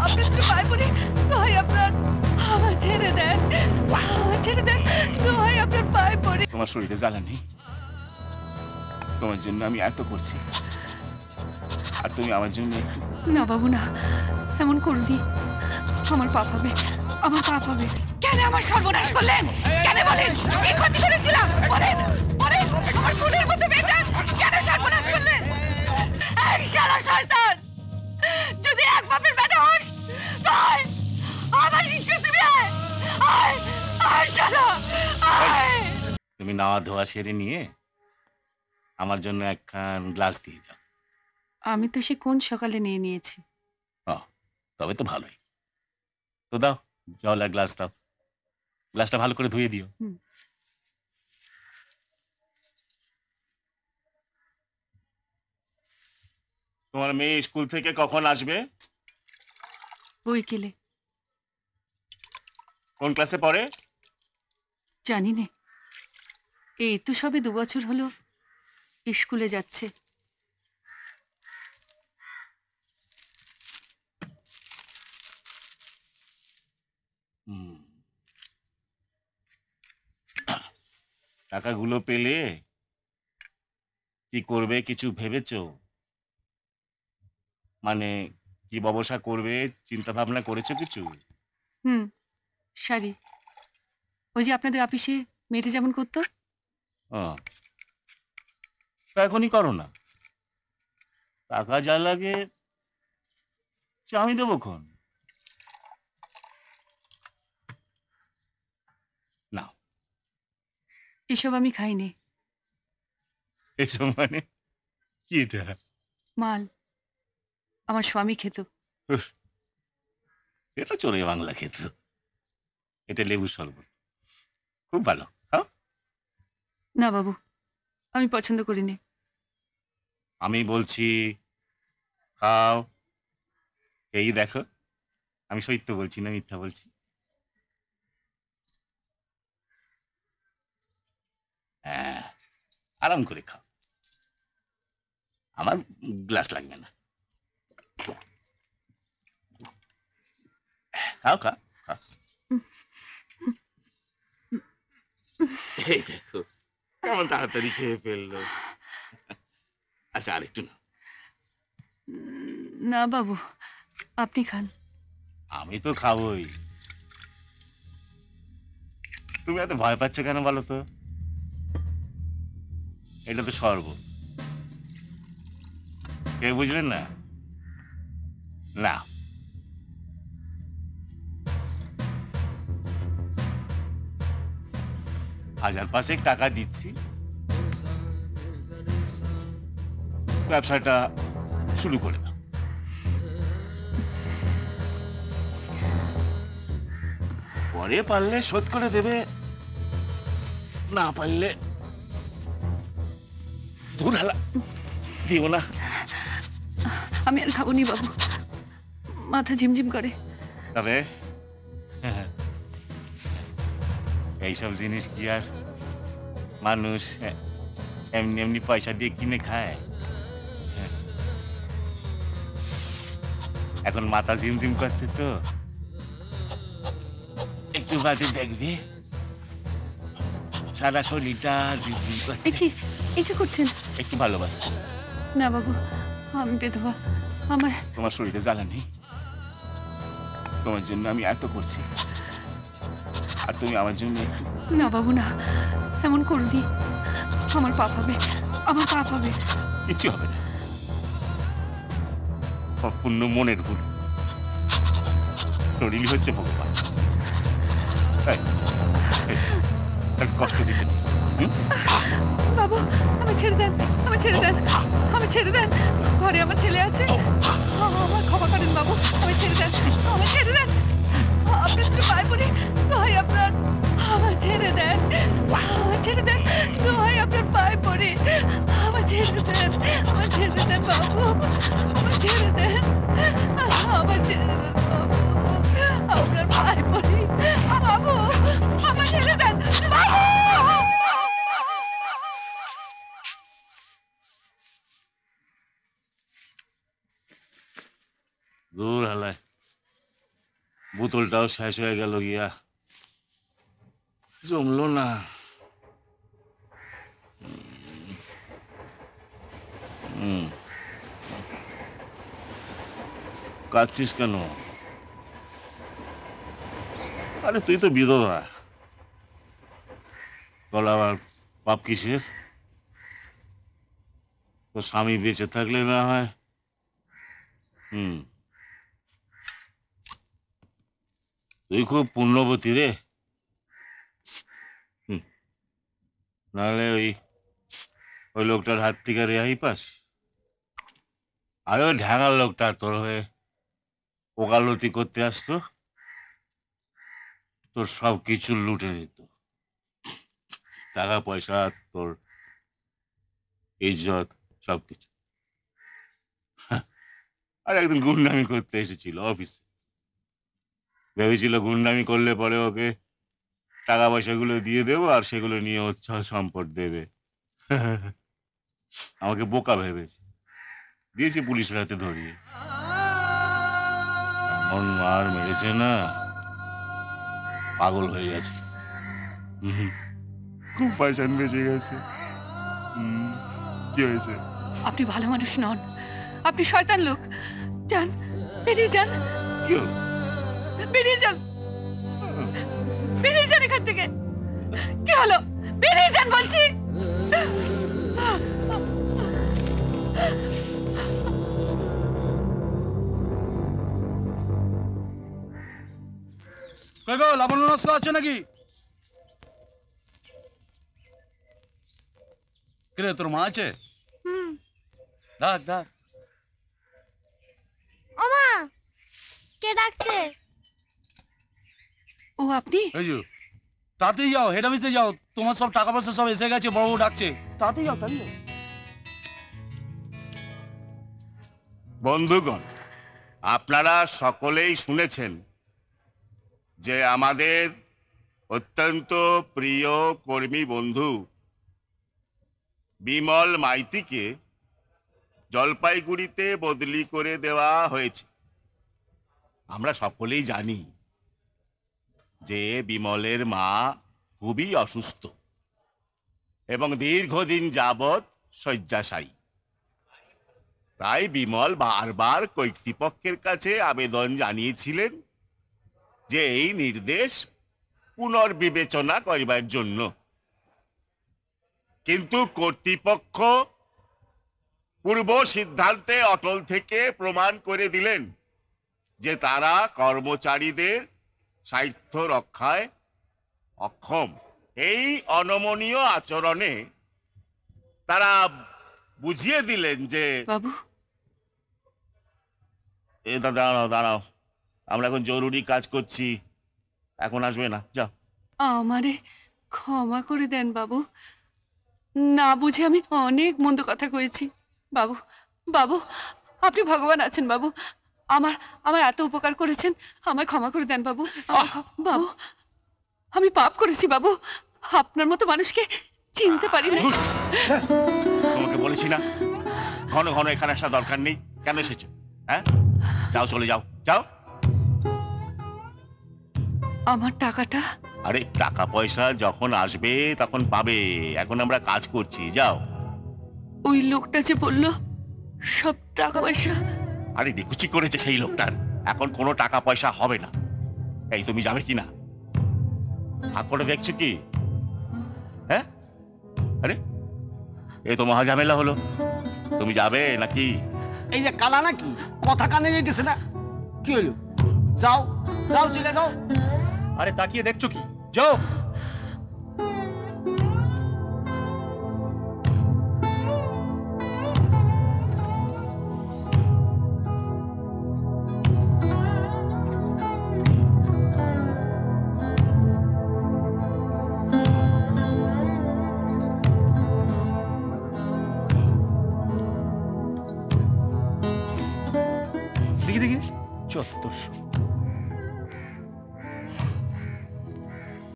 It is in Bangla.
আপনার তো পায়ে পড়ি, দোহাই আপনার, আমার ছেড়ে দেন, আমার ছেড়ে দেন, দোহাই আপনার পায়ে পড়ি। তোমার শরীরে জ্বালা নেই? তোমার জন্য আমি এত করছি, আর তুমি আমার জন্য একটু। না বাবু না, এমন করুনি, আমার পাপ হবে, আমার পাপ হবে। কেন আমার সর্বনাশ করলেন? কেন বলেন? কি ক্ষতি করেছিলাম? বলেন, বলেন, আমার খুনের মতো বেটার কেন সর্বনাশ করলেন? এই শালা শয়তান, যদি এক বাপের বেটা হস, তাই আমার ইজ্জত দিবি। আয়, আয়, আয় শালা, আয়। তুমি নাওয়া ধোয়া সেরে নিয়ে আমার জন্য একখান গ্লাস দিয়ে যাও। আমি তো সে কোন সকালে নিয়ে নিয়েছি। তবে তো ভালোই। তো দাও, জল আর গ্লাস দাও। গ্লাসটা ভালো করে ধুয়ে দিও। তোমার মেয়ে স্কুল থেকে কখন আসবে? বইকেলে। কোন ক্লাসে পড়ে? জানি নে, এই তো সবে 2 বছর হলো স্কুলে যাচ্ছে। টাকাগুলো পেলে কি করবে কিছু ভেবেছো? মানে কি ব্যবসা করবে চিন্তা ভাবনা করেছো কিছু? শাড়ি, ওই যে আপনাদের অফিসে মেয়েটা যেমন করতো। তা এখনই করো না। টাকা যা লাগে সে আমি দেবো খন। না, এসব আমি খাইনি। এসব মানে কি এটা? মাল আমার স্বামী খেত। উফ, এটা চলে বাংলা খেত। এটা লেবু শরবত, খুব ভালো। হ্যাঁ, না বাবু, আমি পছন্দ করিনি। আমি বলছি খাও, এই দেখো আমি সত্য বলছি না মিথ্যা বলছি। হ্যাঁ, আরাম করে খাও, আমার গ্লাস লাগবে না। খাও খাও খাও। এই দেখো কেমন তাড়াতাড়ি খেয়ে ফেললো। আচ্ছা আরেকটু না। না বাবু, আপনি খান। আমি তো খাবোই। তুমি এত ভয় পাচ্ছ কেন বলো তো? এটা তো শরবত, কে বুঝলেন না? না, 1000 টাকা দিচ্ছি, ব্যবসাটা শুরু করে দাও। পরে পারলে শোধ করে দেবে, না পারলে ধুরহালা দিও না। আমি আর খাবো নি বাবু, মাথা ঝিমঝিম করে। তবে এইসব জিনিস কি আর মানুষ এমনি এমনি পয়সা দিয়ে কিনে খায়? এখন মাথা ঝিমঝিম করছে তো, একটু বাদে দেখবে সারা শরীরটা ঝিমঝিম করছে। কি করছেন? একটু ভালোবাসছে। না বাবু, আমি বেধবা, আমার। তোমার শরীরে জ্বালা নেই? তোমার জন্য আমি এত করছি, আর তুমি আমার জন্য একটু। না বাবু না, এমন করুনি, আমার পাপ হবে, আমার পাপ হবে। কিচ্ছু হবে না, সম্পূর্ণ মনের ভুল। শরীরই হচ্ছে ভগবান, তাকে কষ্ট দিতে নেই। বাবু, আমি ছেড়ে দেন, আমি ছেড়ে দেন, আমি ছেড়ে দেন। ঘরে আমার ছেলে আছে, আমার ক্ষমা করেন বাবু, আমি ছেড়ে দেন, আমি ছেড়ে দেন। আপনার তো পায়ে পড়ি, দোহাই আপনার, আমার ছেড়ে দেন, আমার ছেড়ে দেন, দোহাই আপনার পায়ে পড়ি, আমার ছেড়ে দেন, আমার ছেড়ে দেন বাবু, আমার ছেড়ে দেন, আমার ছেড়ে দেন বাবু, আপনার পায়ে পড়ি বাবু, আমার ছেড়ে দেন বাবু। দূর হালায়, বোতলটাও শেষ হয়ে গেল গিয়া, জমলো না। কাঁদছিস কেন? আরে তুই তো বিধবা, তোর আবার পাপ কিসের? তোর স্বামী বেঁচে থাকলে না হয়। তুই খুব পুণ্যবতী রে। নাহলে ওই ওই লোকটার হাত থেকে রেহাই পাস। আরে ওই ঢ্যাঙার লোকটা তোর হয়ে ওকালতি করতে আসতো, তোর সব কিছু লুটে নিত, টাকা পয়সা, তোর ইজ্জত, সবকিছু। আর একদিন গুন্ডামি করতে এসেছিল অফিসে, ভেবেছিল গুন্ডামি করলে পরে ওকে টাকা পয়সাগুলো দিয়ে দেবো আর সেগুলো নিয়ে উচ্ছ্বাস সম্পদ দেবে। আমাকে বোকা ভেবেছে, দিয়েছি পুলিশের হাতে ধরিয়ে। এমন মার মেরেছে না, পাগল হয়ে গেছে। খুব পয়সা বেঁচে গেছে। কি হয়েছে? আপনি ভালো মানুষ নন, আপনি শয়তান লোক। যান, বেরিয়ে যান। কি হলো? বেরিয়ে যান, বেরিয়ে যান এখান থেকে। কি হলো? বেরিয়ে যান বলছি। কই গো, লাবণ্য নস্কর আছে নাকি? কিরে, তোর মা আছে? ডাক ডাক। ওমা, কে ডাকছে? ও আপনি? এই যে, তাতেই যাও, হেড অফিসে যাও, তোমার সব টাকা পয়সা সব এসে গেছে, বড় বউ ডাকছে, তাতেই যাও, তাই যাও। বন্ধুগণ, আপনারা সকলেই শুনেছেন যে আমাদের অত্যন্ত প্রিয় কর্মী বন্ধু বিমল মাইতিকে জলপাইগুড়িতে বদলি করে দেওয়া হয়েছে। আমরা সকলেই জানি যে বিমলের মা খুবই অসুস্থ এবং দীর্ঘদিন যাবৎ শয্যাশায়ী। তাই বিমল বারবার কর্তৃপক্ষের কাছে আবেদন জানিয়েছিলেন যে এই নির্দেশ পুনর্বিবেচনা করিবার জন্য, কিন্তু কর্তৃপক্ষ পূর্ব সিদ্ধান্তে অটল থেকে প্রমাণ করে দিলেন যে তারা কর্মচারীদের স্বার্থ রক্ষায় অক্ষম। এই অনমনীয় আচরণে তারা বুঝিয়ে দিলেন যে বাবু, দাঁড়াও দাঁড়াও, আমরা এখন জরুরি কাজ করছি, এখন আসবে না, যাও। আমারে ক্ষমা করে দেন বাবু, না বুঝে আমি অনেক মন্দ কথা কয়েছি। বাবু, বাবু, আপনি ভগবান আছেন বাবু, আমার আমার এত উপকার করেছেন, আমায় ক্ষমা করে দেন বাবু। বাবু, আমি পাপ করেছি বাবু, আপনার মতো মানুষকে চিনতে পারি না। তোমাকে বলেছি না ঘন ঘন এখানে আসার দরকার নেই, কেন এসেছো? হ্যাঁ, যাও, চলে যাও, যাও। আমার টাকাটা? আরে টাকা পয়সা যখন আসবে তখন পাবে, এখন আমরা কাজ করছি, যাও। ওই লোকটা যে বললো সব টাকা পয়সা। আরে নিকুচি করেছে সেই লোকটার, এখন কোনো টাকা পয়সা হবে না। এই তুমি যাবে কি না? হাত করে দেখছো কি? হ্যাঁ, আরে এ তো মহা ঝামেলা হলো, তুমি যাবে নাকি? এই যে কালা নাকি কথা কানে যাইতেছে না, কি হলো? যাও যাও, চলে যাও। আরে তাকিয়ে দেখছো কি, যাও। দেখি দেখি, 7400।